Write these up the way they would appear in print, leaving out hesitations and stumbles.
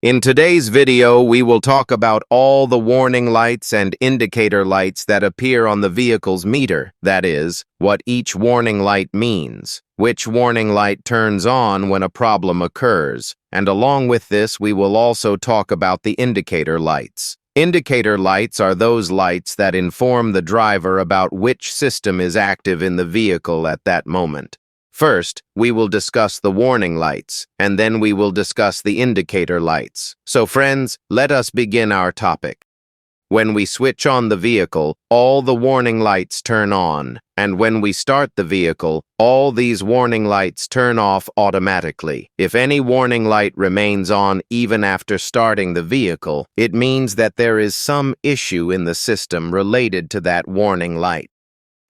In today's video, we will talk about all the warning lights and indicator lights that appear on the vehicle's meter, that is, what each warning light means, which warning light turns on when a problem occurs, and along with this, we will also talk about the indicator lights. Indicator lights are those lights that inform the driver about which system is active in the vehicle at that moment. First, we will discuss the warning lights, and then we will discuss the indicator lights. So friends, let us begin our topic. When we switch on the vehicle, all the warning lights turn on, and when we start the vehicle, all these warning lights turn off automatically. If any warning light remains on even after starting the vehicle, it means that there is some issue in the system related to that warning light.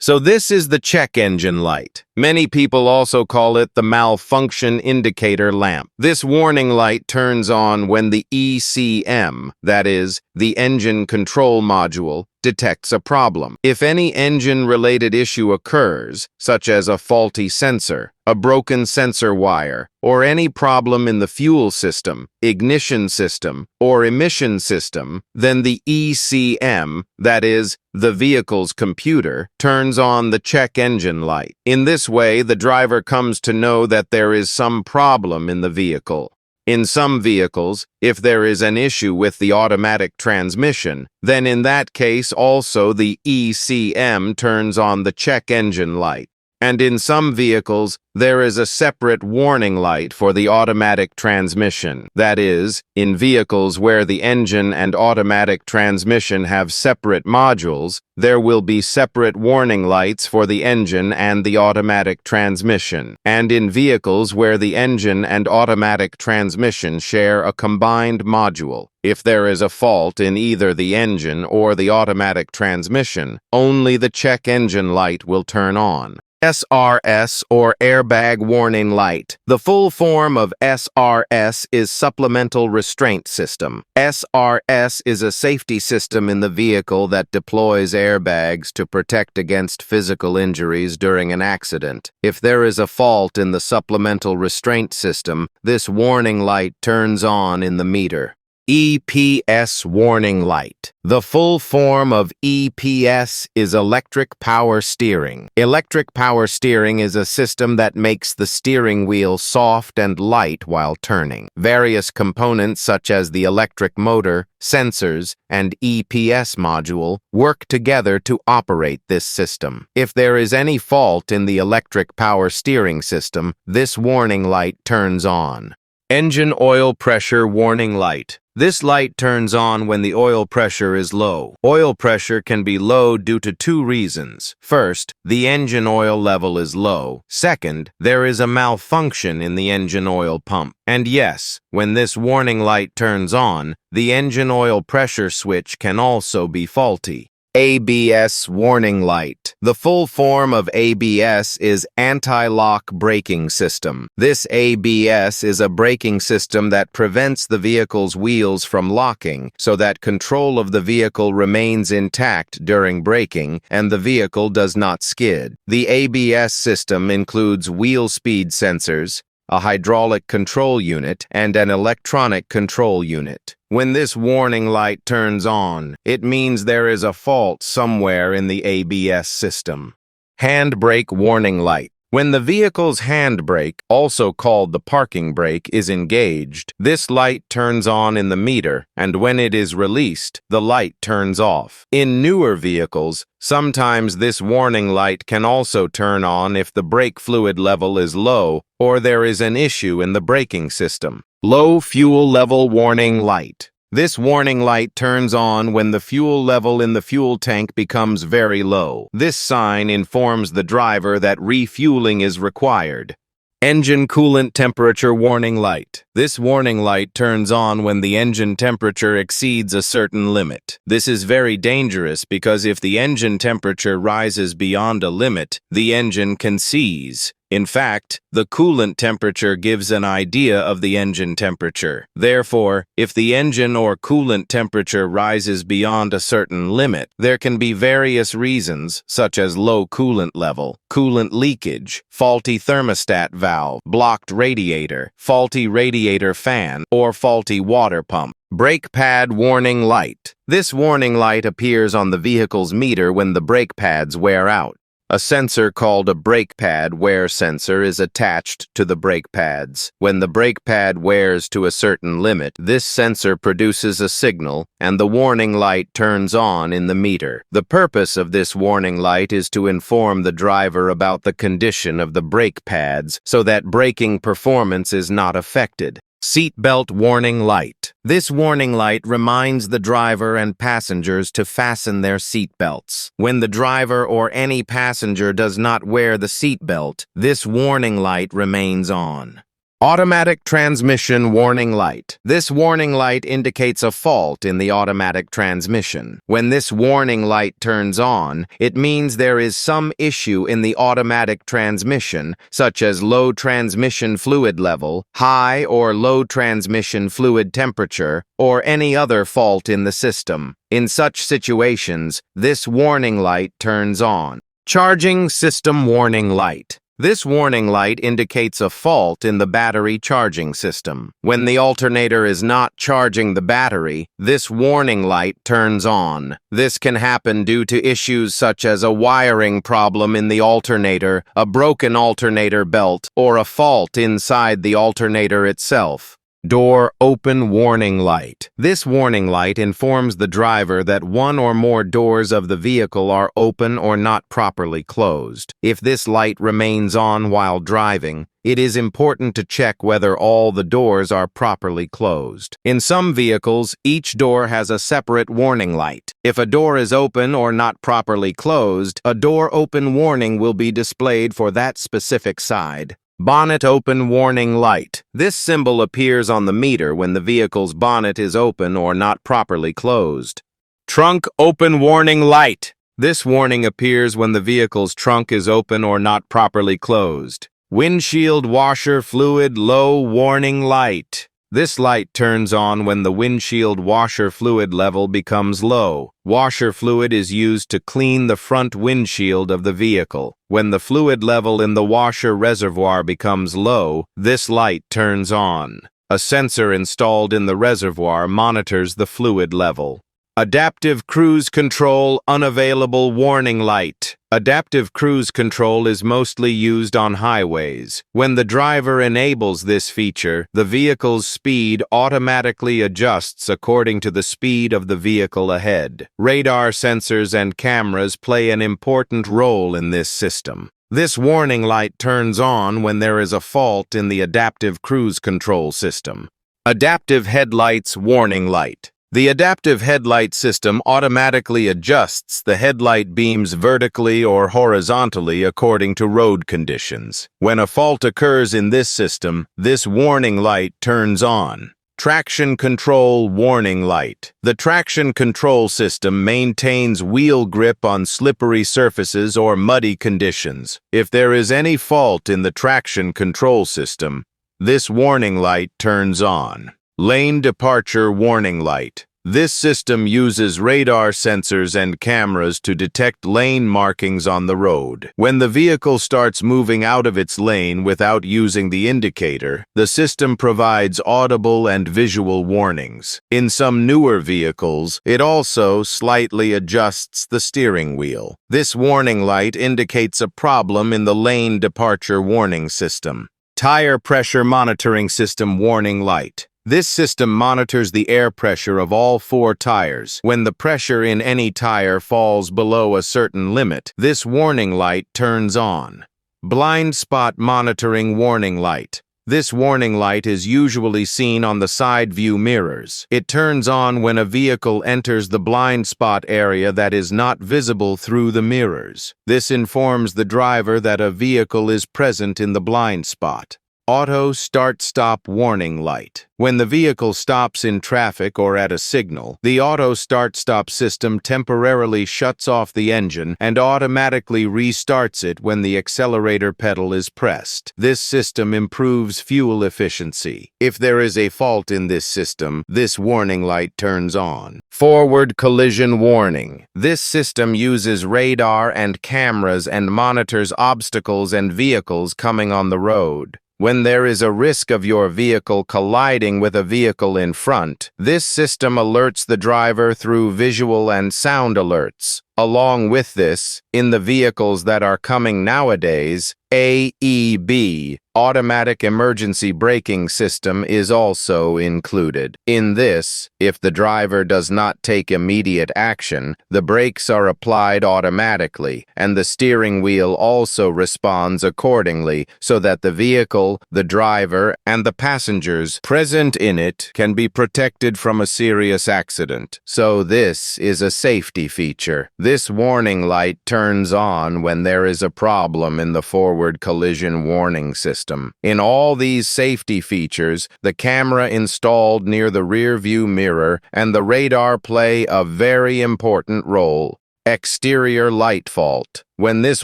So this is the check engine light. Many people also call it the malfunction indicator lamp. This warning light turns on when the ECM, that is, the engine control module, detects a problem. If any engine-related issue occurs, such as a faulty sensor, a broken sensor wire, or any problem in the fuel system, ignition system, or emission system, then the ECM, that is, the vehicle's computer, turns on the check engine light. In this way, the driver comes to know that there is some problem in the vehicle. In some vehicles, if there is an issue with the automatic transmission, then in that case also the ECM turns on the check engine light. And in some vehicles, there is a separate warning light for the automatic transmission. That is, in vehicles where the engine and automatic transmission have separate modules, there will be separate warning lights for the engine and the automatic transmission. And in vehicles where the engine and automatic transmission share a combined module, if there is a fault in either the engine or the automatic transmission, only the check engine light will turn on. SRS, or airbag warning light. The full form of SRS is supplemental restraint system. SRS is a safety system in the vehicle that deploys airbags to protect against physical injuries during an accident. If there is a fault in the supplemental restraint system, this warning light turns on in the meter. EPS warning light. The full form of EPS is electric power steering. Electric power steering is a system that makes the steering wheel soft and light while turning. Various components such as the electric motor, sensors, and EPS module work together to operate this system. If there is any fault in the electric power steering system, this warning light turns on. Engine oil pressure warning light. This light turns on when the oil pressure is low. Oil pressure can be low due to two reasons. First, the engine oil level is low. Second, there is a malfunction in the engine oil pump. And yes, when this warning light turns on, the engine oil pressure switch can also be faulty. ABS warning light. The full form of ABS is anti-lock braking system. This ABS is a braking system that prevents the vehicle's wheels from locking so that control of the vehicle remains intact during braking and the vehicle does not skid. The ABS system includes wheel speed sensors, a hydraulic control unit, and an electronic control unit. When this warning light turns on, it means there is a fault somewhere in the ABS system. Handbrake warning light. When the vehicle's handbrake, also called the parking brake, is engaged, this light turns on in the meter, and when it is released, the light turns off. In newer vehicles, sometimes this warning light can also turn on if the brake fluid level is low or there is an issue in the braking system. Low fuel level warning light. This warning light turns on when the fuel level in the fuel tank becomes very low. This sign informs the driver that refueling is required. Engine coolant temperature warning light. This warning light turns on when the engine temperature exceeds a certain limit. This is very dangerous because if the engine temperature rises beyond a limit, the engine can seize. In fact, the coolant temperature gives an idea of the engine temperature. Therefore, if the engine or coolant temperature rises beyond a certain limit, there can be various reasons, such as low coolant level, coolant leakage, faulty thermostat valve, blocked radiator, faulty radiator fan, or faulty water pump. Brake pad warning light. This warning light appears on the vehicle's meter when the brake pads wear out. A sensor called a brake pad wear sensor is attached to the brake pads. When the brake pad wears to a certain limit, this sensor produces a signal and the warning light turns on in the meter. The purpose of this warning light is to inform the driver about the condition of the brake pads so that braking performance is not affected. Seatbelt warning light. This warning light reminds the driver and passengers to fasten their seatbelts. When the driver or any passenger does not wear the seatbelt, this warning light remains on. Automatic transmission warning light. This warning light indicates a fault in the automatic transmission. When this warning light turns on, it means there is some issue in the automatic transmission, such as low transmission fluid level, high or low transmission fluid temperature, or any other fault in the system. In such situations, this warning light turns on. Charging system warning light. This warning light indicates a fault in the battery charging system. When the alternator is not charging the battery, this warning light turns on. This can happen due to issues such as a wiring problem in the alternator, a broken alternator belt, or a fault inside the alternator itself. Door open warning light. This warning light informs the driver that one or more doors of the vehicle are open or not properly closed. If this light remains on while driving, it is important to check whether all the doors are properly closed. In some vehicles, each door has a separate warning light. If a door is open or not properly closed, a door open warning will be displayed for that specific side. Bonnet open warning light. This symbol appears on the meter when the vehicle's bonnet is open or not properly closed. Trunk open warning light. This warning appears when the vehicle's trunk is open or not properly closed. Windshield washer fluid low warning light. This light turns on when the windshield washer fluid level becomes low. Washer fluid is used to clean the front windshield of the vehicle. When the fluid level in the washer reservoir becomes low, this light turns on. A sensor installed in the reservoir monitors the fluid level. Adaptive cruise control unavailable warning light. Adaptive cruise control is mostly used on highways. When the driver enables this feature, the vehicle's speed automatically adjusts according to the speed of the vehicle ahead. Radar sensors and cameras play an important role in this system. This warning light turns on when there is a fault in the adaptive cruise control system. Adaptive headlights warning light. The adaptive headlight system automatically adjusts the headlight beams vertically or horizontally according to road conditions. When a fault occurs in this system, this warning light turns on. Traction control warning light. The traction control system maintains wheel grip on slippery surfaces or muddy conditions. If there is any fault in the traction control system, this warning light turns on. Lane departure warning light. This system uses radar sensors and cameras to detect lane markings on the road. When the vehicle starts moving out of its lane without using the indicator, the system provides audible and visual warnings. In some newer vehicles, it also slightly adjusts the steering wheel. This warning light indicates a problem in the lane departure warning system. Tire pressure monitoring system warning light. This system monitors the air pressure of all 4 tires. When the pressure in any tire falls below a certain limit, this warning light turns on. Blind spot monitoring warning light. This warning light is usually seen on the side view mirrors. It turns on when a vehicle enters the blind spot area that is not visible through the mirrors. This informs the driver that a vehicle is present in the blind spot. Auto start-stop warning light. When the vehicle stops in traffic or at a signal, the auto start-stop system temporarily shuts off the engine and automatically restarts it when the accelerator pedal is pressed. This system improves fuel efficiency. If there is a fault in this system, this warning light turns on. Forward collision warning. This system uses radar and cameras and monitors obstacles and vehicles coming on the road. When there is a risk of your vehicle colliding with a vehicle in front, this system alerts the driver through visual and sound alerts. Along with this, in the vehicles that are coming nowadays, AEB, Automatic Emergency Braking System, is also included. In this, if the driver does not take immediate action, the brakes are applied automatically, and the steering wheel also responds accordingly so that the vehicle, the driver, and the passengers present in it can be protected from a serious accident. So this is a safety feature. This warning light turns on when there is a problem in the forward collision warning system. In all these safety features, the camera installed near the rear view mirror and the radar play a very important role. Exterior light fault. When this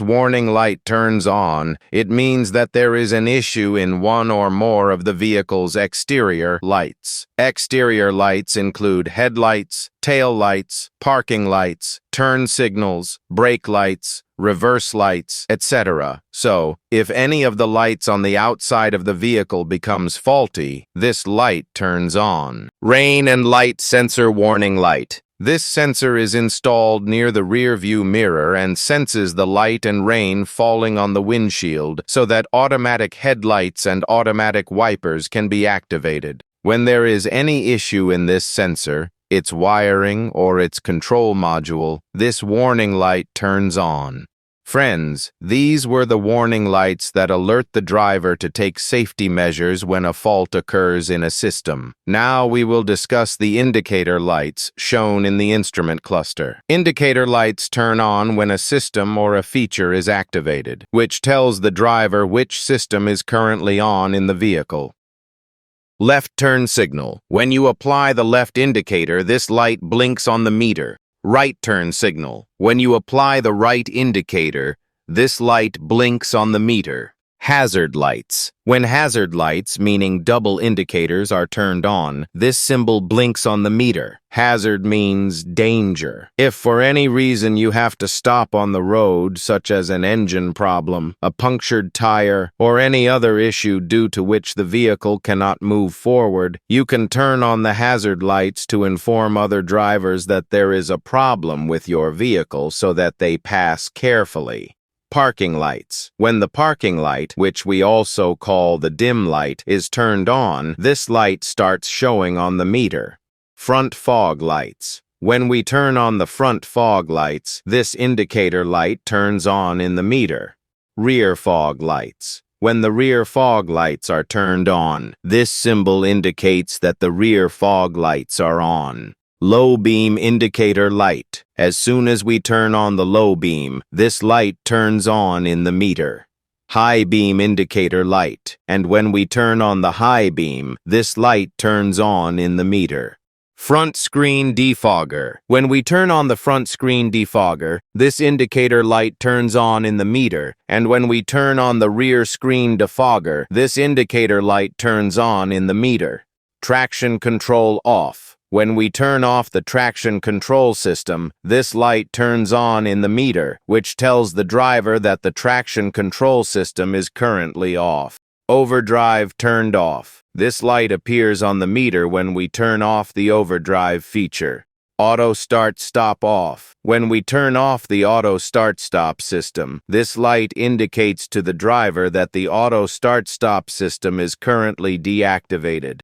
warning light turns on, it means that there is an issue in one or more of the vehicle's exterior lights. Exterior lights include headlights, tail lights, parking lights, turn signals, brake lights, reverse lights, etc. So, if any of the lights on the outside of the vehicle becomes faulty, this light turns on. Rain and light sensor warning light. This sensor is installed near the rear view mirror and senses the light and rain falling on the windshield so that automatic headlights and automatic wipers can be activated. When there is any issue in this sensor, its wiring or its control module, this warning light turns on. Friends, these were the warning lights that alert the driver to take safety measures when a fault occurs in a system. Now we will discuss the indicator lights shown in the instrument cluster. Indicator lights turn on when a system or a feature is activated, which tells the driver which system is currently on in the vehicle. Left turn signal. When you apply the left indicator, this light blinks on the meter. Right turn signal. When you apply the right indicator, this light blinks on the meter. Hazard lights. When hazard lights, meaning double indicators, are turned on, this symbol blinks on the meter. Hazard means danger. If for any reason you have to stop on the road, such as an engine problem, a punctured tire, or any other issue due to which the vehicle cannot move forward, you can turn on the hazard lights to inform other drivers that there is a problem with your vehicle so that they pass carefully. Parking lights. When the parking light, which we also call the dim light, is turned on, this light starts showing on the meter. Front fog lights. When we turn on the front fog lights, this indicator light turns on in the meter. Rear fog lights. When the rear fog lights are turned on, this symbol indicates that the rear fog lights are on. Low beam indicator light. As soon as we turn on the low beam, this light turns on in the meter. High beam indicator light. And when we turn on the high beam, this light turns on in the meter. Front screen defogger. When we turn on the front screen defogger, this indicator light turns on in the meter, and when we turn on the rear screen defogger, this indicator light turns on in the meter. Traction control off. When we turn off the traction control system, this light turns on in the meter, which tells the driver that the traction control system is currently off. Overdrive turned off. This light appears on the meter when we turn off the overdrive feature. Auto start-stop off. When we turn off the auto start-stop system, this light indicates to the driver that the auto start-stop system is currently deactivated.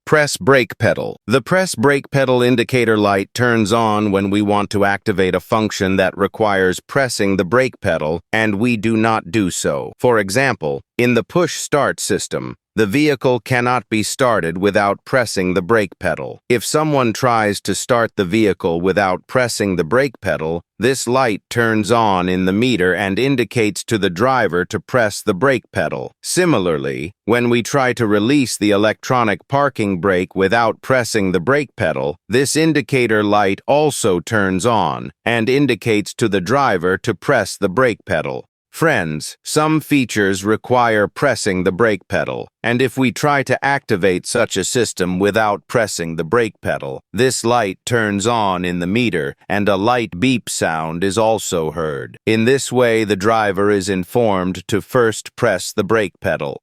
Press brake pedal. The press brake pedal indicator light turns on when we want to activate a function that requires pressing the brake pedal, and we do not do so. For example, in the push start system, The vehicle cannot be started without pressing the brake pedal. If someone tries to start the vehicle without pressing the brake pedal, this light turns on in the meter and indicates to the driver to press the brake pedal. Similarly, when we try to release the electronic parking brake without pressing the brake pedal, this indicator light also turns on and indicates to the driver to press the brake pedal. Friends, some features require pressing the brake pedal, and if we try to activate such a system without pressing the brake pedal, this light turns on in the meter and a light beep sound is also heard. In this way, the driver is informed to first press the brake pedal.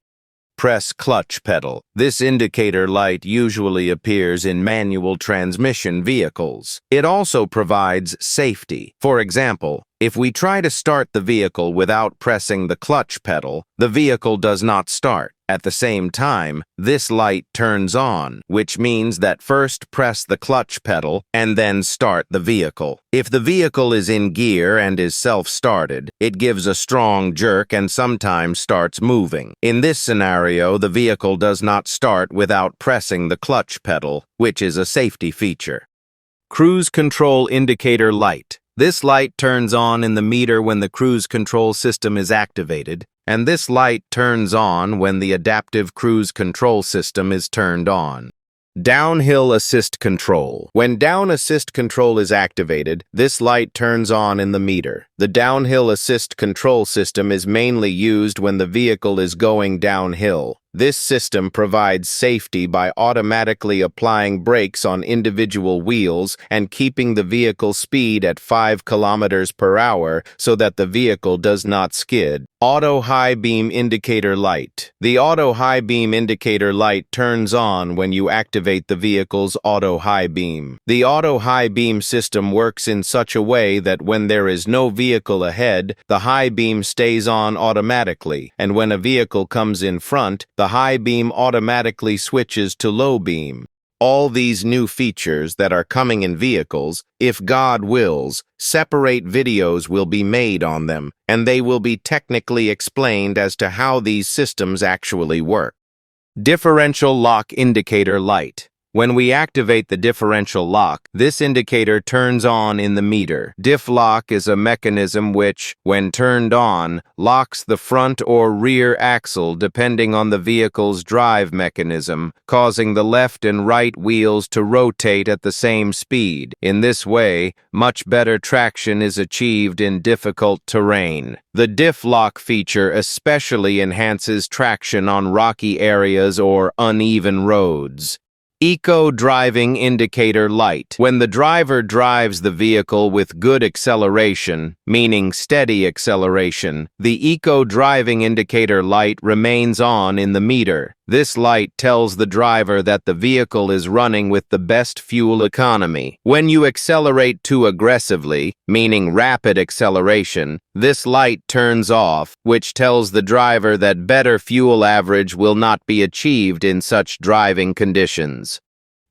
Press clutch pedal. This indicator light usually appears in manual transmission vehicles. It also provides safety. For example, if we try to start the vehicle without pressing the clutch pedal, the vehicle does not start. At the same time, this light turns on, which means that first press the clutch pedal and then start the vehicle. If the vehicle is in gear and is self-started, it gives a strong jerk and sometimes starts moving. In this scenario, the vehicle does not start without pressing the clutch pedal, which is a safety feature. Cruise control indicator light. This light turns on in the meter when the cruise control system is activated, and this light turns on when the adaptive cruise control system is turned on. Downhill assist control. When down assist control is activated, this light turns on in the meter. The downhill assist control system is mainly used when the vehicle is going downhill. This system provides safety by automatically applying brakes on individual wheels and keeping the vehicle speed at 5 kilometers per hour so that the vehicle does not skid. Auto high beam indicator light. The auto high beam indicator light turns on when you activate the vehicle's auto high beam. The auto high beam system works in such a way that when there is no vehicle ahead, the high beam stays on automatically, and when a vehicle comes in front, the high beam automatically switches to low beam. All these new features that are coming in vehicles, if God wills, separate videos will be made on them, and they will be technically explained as to how these systems actually work. Differential lock indicator light. When we activate the differential lock, this indicator turns on in the meter. Diff lock is a mechanism which, when turned on, locks the front or rear axle depending on the vehicle's drive mechanism, causing the left and right wheels to rotate at the same speed. In this way, much better traction is achieved in difficult terrain. The diff lock feature especially enhances traction on rocky areas or uneven roads. Eco driving indicator light. When the driver drives the vehicle with good acceleration, meaning steady acceleration, the eco driving indicator light remains on in the meter. This light tells the driver that the vehicle is running with the best fuel economy. When you accelerate too aggressively, meaning rapid acceleration, this light turns off, which tells the driver that better fuel average will not be achieved in such driving conditions.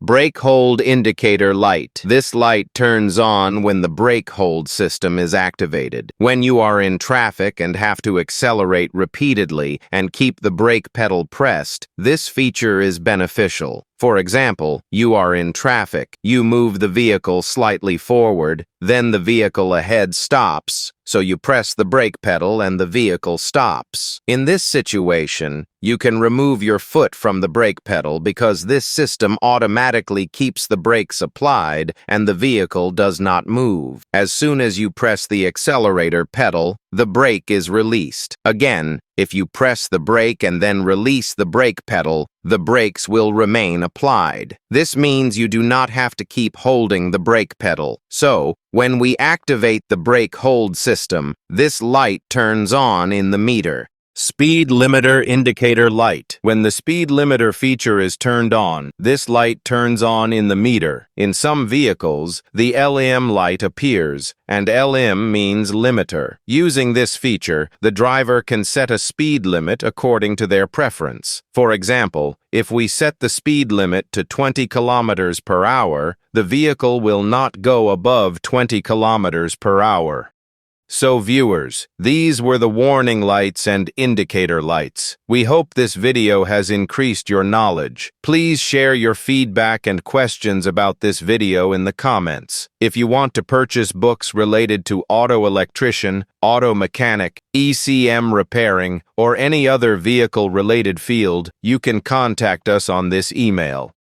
Brake hold indicator light. This light turns on when the brake hold system is activated. When you are in traffic and have to accelerate repeatedly and keep the brake pedal pressed, this feature is beneficial. For example, you are in traffic, you move the vehicle slightly forward, then the vehicle ahead stops, so you press the brake pedal and the vehicle stops. In this situation, you can remove your foot from the brake pedal because this system automatically keeps the brakes applied and the vehicle does not move. As soon as you press the accelerator pedal, the brake is released. Again, if you press the brake and then release the brake pedal, the brakes will remain applied. This means you do not have to keep holding the brake pedal. So, when we activate the brake hold system, this light turns on in the meter. Speed limiter indicator light. When the speed limiter feature is turned on, this light turns on in the meter. In some vehicles, the LM light appears, and LM means limiter. Using this feature, the driver can set a speed limit according to their preference. For example, if we set the speed limit to 20 kilometers per hour, the vehicle will not go above 20 kilometers per hour. So viewers, these were the warning lights and indicator lights. We hope this video has increased your knowledge. Please share your feedback and questions about this video in the comments. If you want to purchase books related to auto electrician, auto mechanic, ECM repairing, or any other vehicle-related field, you can contact us on this email.